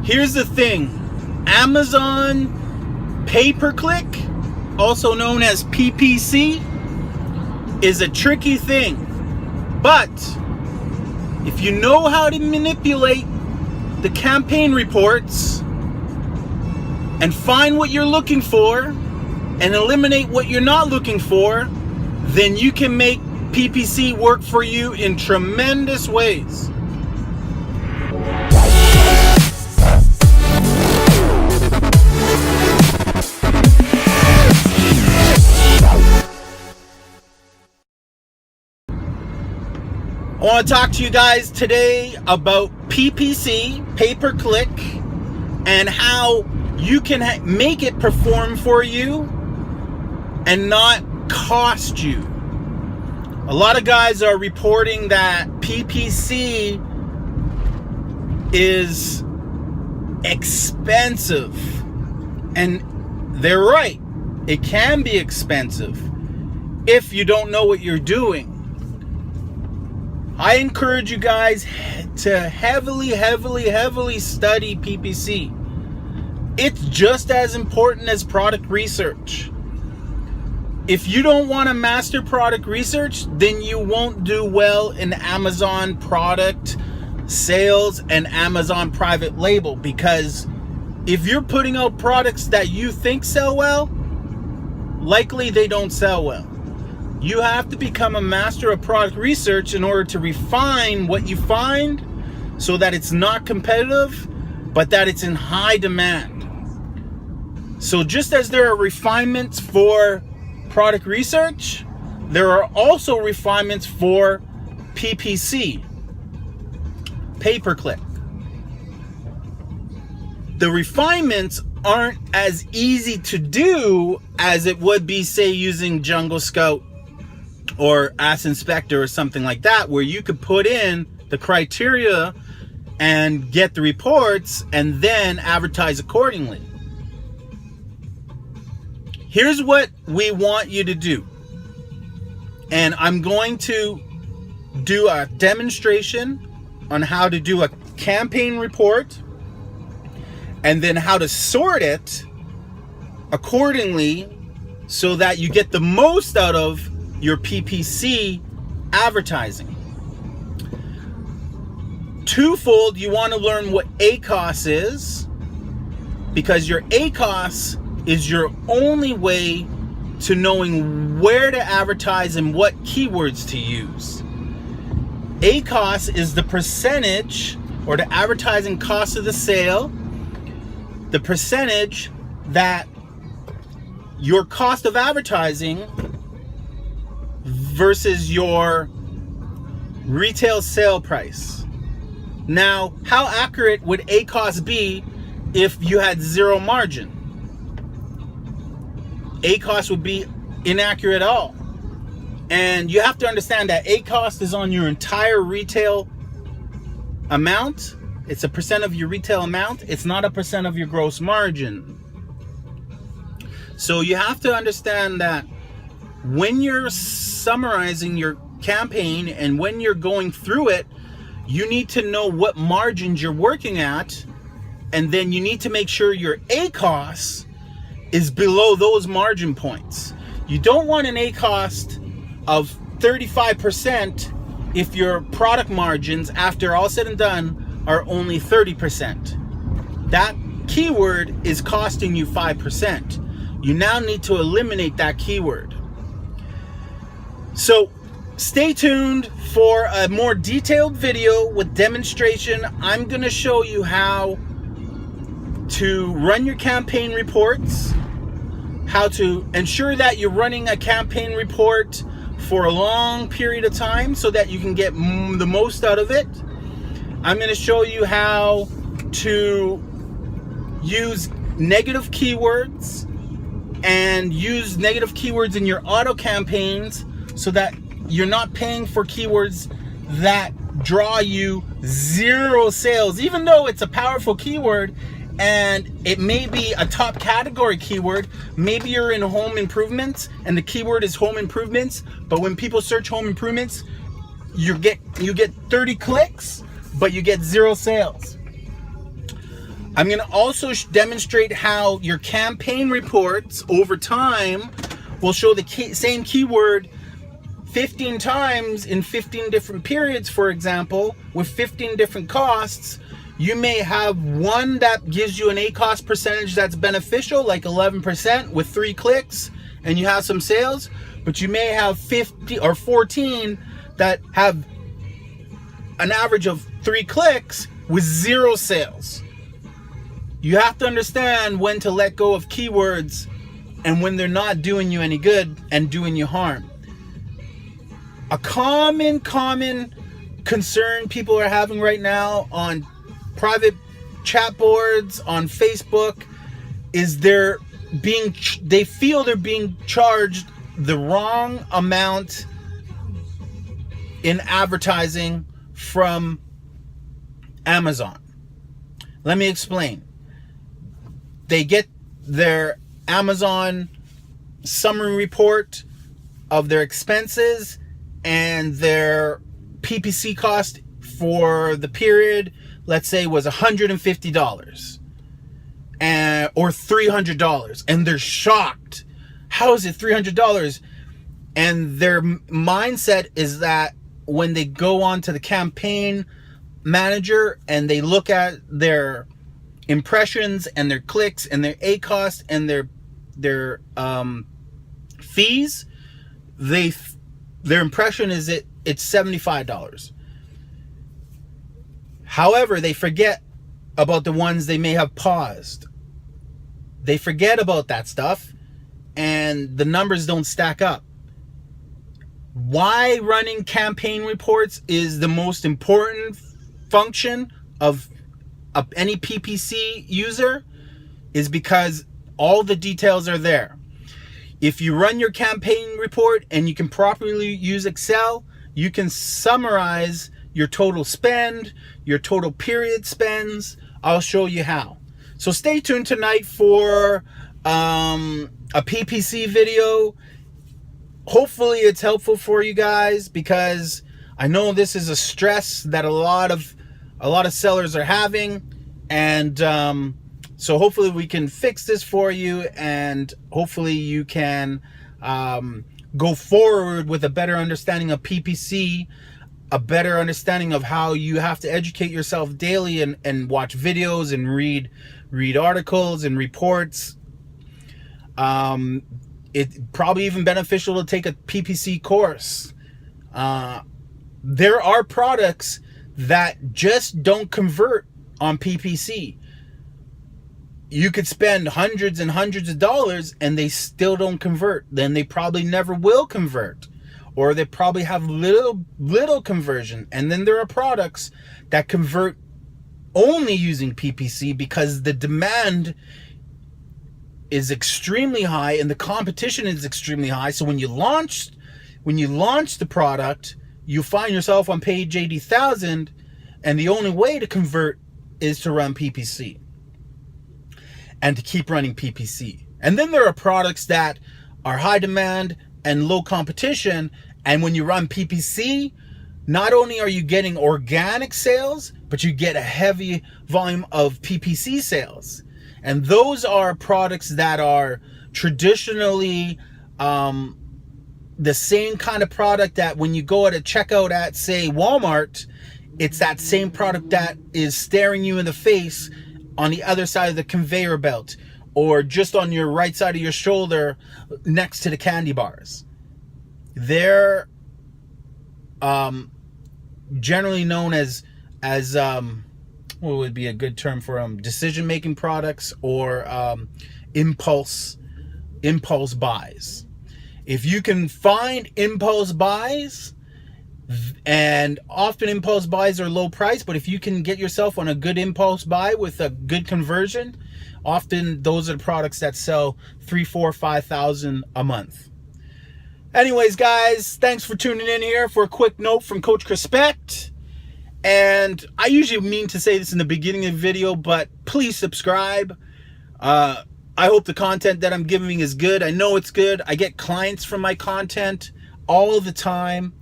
Here's the thing. Amazon pay-per-click, also known as PPC, is a tricky thing. But if you know how to manipulate the campaign reports and find what you're looking for and eliminate what you're not looking for, then you can make PPC work for you in tremendous ways. I want to talk to you guys today about PPC, pay-per-click, and how you can make it perform for you and not cost you. A lot of guys are reporting that PPC is expensive, and they're right. It can be expensive if you don't know what you're doing. I encourage you guys to heavily study PPC. It's just as important as product research. If you don't want to master product research, then you won't do well in Amazon product sales and Amazon private label, because if you're putting out products that you think sell well, likely they don't sell well. You have to become a master of product research in order to refine what you find so that it's not competitive, but that it's in high demand. So just as there are refinements for product research, there are also refinements for PPC, pay-per-click. The refinements aren't as easy to do as it would be, say, using Jungle Scout or Ask Inspector or something like that, where you could put in the criteria and get the reports and then advertise accordingly. Here's what we want you to do. And I'm going to do a demonstration on how to do a campaign report and then how to sort it accordingly so that you get the most out of your PPC advertising. Twofold, you want to learn what ACOS is, because your ACOS is your only way to knowing where to advertise and what keywords to use. ACOS is the percentage, or the advertising cost of the sale, the percentage that your cost of advertising versus your retail sale price. Now, how accurate would ACOS be if you had zero margin? ACOS would be inaccurate at all. And you have to understand that ACOS is on your entire retail amount. It's a percent of your retail amount. It's not a percent of your gross margin. So you have to understand that when you're summarizing your campaign and when you're going through it, you need to know what margins you're working at, and then you need to make sure your ACOS is below those margin points. You don't want an ACOS of 35% if your product margins, after all said and done, are only 30%. That keyword is costing you 5%. You now need to eliminate that keyword. So stay tuned for a more detailed video with demonstration. I'm going to show you how to run your campaign reports, how to ensure that you're running a campaign report for a long period of time so that you can get the most out of it. I'm going to show you how to use negative keywords and use negative keywords in your auto campaigns so that you're not paying for keywords that draw you zero sales, even though it's a powerful keyword and it may be a top category keyword. Maybe you're in home improvements and the keyword is home improvements, but when people search home improvements, you get 30 clicks, but you get zero sales. I'm going to also demonstrate how your campaign reports over time will show the same keyword 15 times in 15 different periods, for example, with 15 different costs. You may have one that gives you an ACoS percentage that's beneficial, like 11% with 3 clicks, and you have some sales, but you may have 50 or 14 that have an average of 3 clicks with 0 sales. You have to understand when to let go of keywords and when they're not doing you any good and doing you harm. A common concern people are having right now on private chat boards, on Facebook, is they feel they're being charged the wrong amount in advertising from Amazon. Let me explain. They get their Amazon summary report of their expenses and their PPC cost for the period, let's say, was $150 or $300, and they're shocked. How is it $300? And their mindset is that when they go on to the campaign manager and they look at their impressions and their clicks and their ACoS and their fees, their impression is it's $75. However, they forget about the ones they may have paused. They forget about that stuff, and the numbers don't stack up. Why running campaign reports is the most important function of any PPC user is because all the details are there. If you run your campaign report and you can properly use Excel, you can summarize your total spend, your total period spends. I'll show you how. So stay tuned tonight for a PPC video. Hopefully it's helpful for you guys, because I know this is a stress that a lot of sellers are having, and so hopefully we can fix this for you, and hopefully you can go forward with a better understanding of PPC, a better understanding of how you have to educate yourself daily and watch videos and read articles and reports. It's probably even beneficial to take a PPC course. There are products that just don't convert on PPC. You could spend hundreds and hundreds of dollars and they still don't convert. Then they probably never will convert, or they probably have little conversion. And then there are products that convert only using PPC because the demand is extremely high and the competition is extremely high. So when you launch the product, you find yourself on page 80,000, and the only way to convert is to run PPC and to keep running PPC. And then there are products that are high demand and low competition, and when you run PPC, not only are you getting organic sales, but you get a heavy volume of PPC sales. And those are products that are traditionally the same kind of product that when you go at a checkout at, say, Walmart, it's that same product that is staring you in the face on the other side of the conveyor belt, or just on your right side of your shoulder next to the candy bars. They're generally known as what would be a good term for them? Decision-making products, or impulse buys. If you can find impulse buys, and often impulse buys are low price, but if you can get yourself on a good impulse buy with a good conversion, often those are the products that sell $3,000, $4,000, $5,000 a month. Anyways, guys, thanks for tuning in here for a quick note from Coach Crispect. And I usually mean to say this in the beginning of the video, but please subscribe. I hope the content that I'm giving is good. I know it's good. I get clients from my content all the time.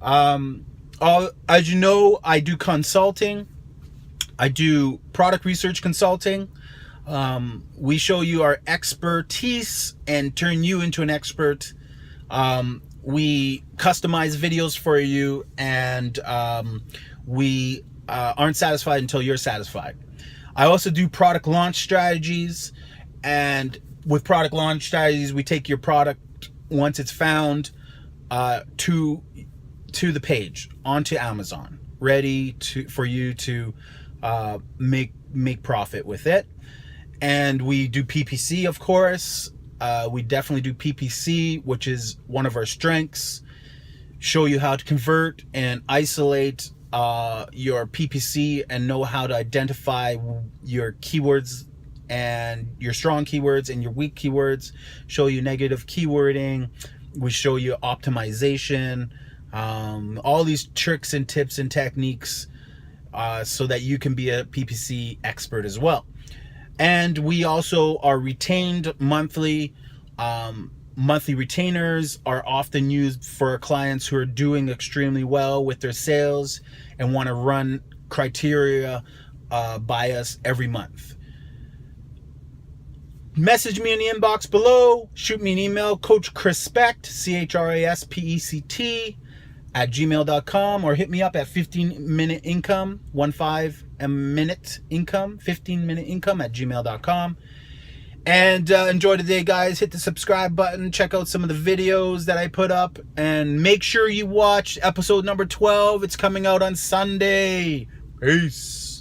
As you know, I do consulting. I do product research consulting. We show you our expertise and turn you into an expert. We customize videos for you, and we aren't satisfied until you're satisfied. I also do product launch strategies, and with product launch strategies, we take your product once it's found to the page onto Amazon, ready for you to make profit with it. And we do PPC, of course. We definitely do PPC, which is one of our strengths. Show you how to convert and isolate your PPC and know how to identify your keywords and your strong keywords and your weak keywords. Show you negative keywording. We show you optimization, all these tricks and tips and techniques so that you can be a PPC expert as well. And we also are retained monthly. Monthly retainers are often used for clients who are doing extremely well with their sales and want to run criteria by us every month. Message me in the inbox below. Shoot me an email, Coach Chrispect, CHRASPECT, @gmail.com, or hit me up at 15-minute income, 15-minute income, 15-minute income @gmail.com. And enjoy the day, guys. Hit the subscribe button. Check out some of the videos that I put up. And make sure you watch episode number 12. It's coming out on Sunday. Peace.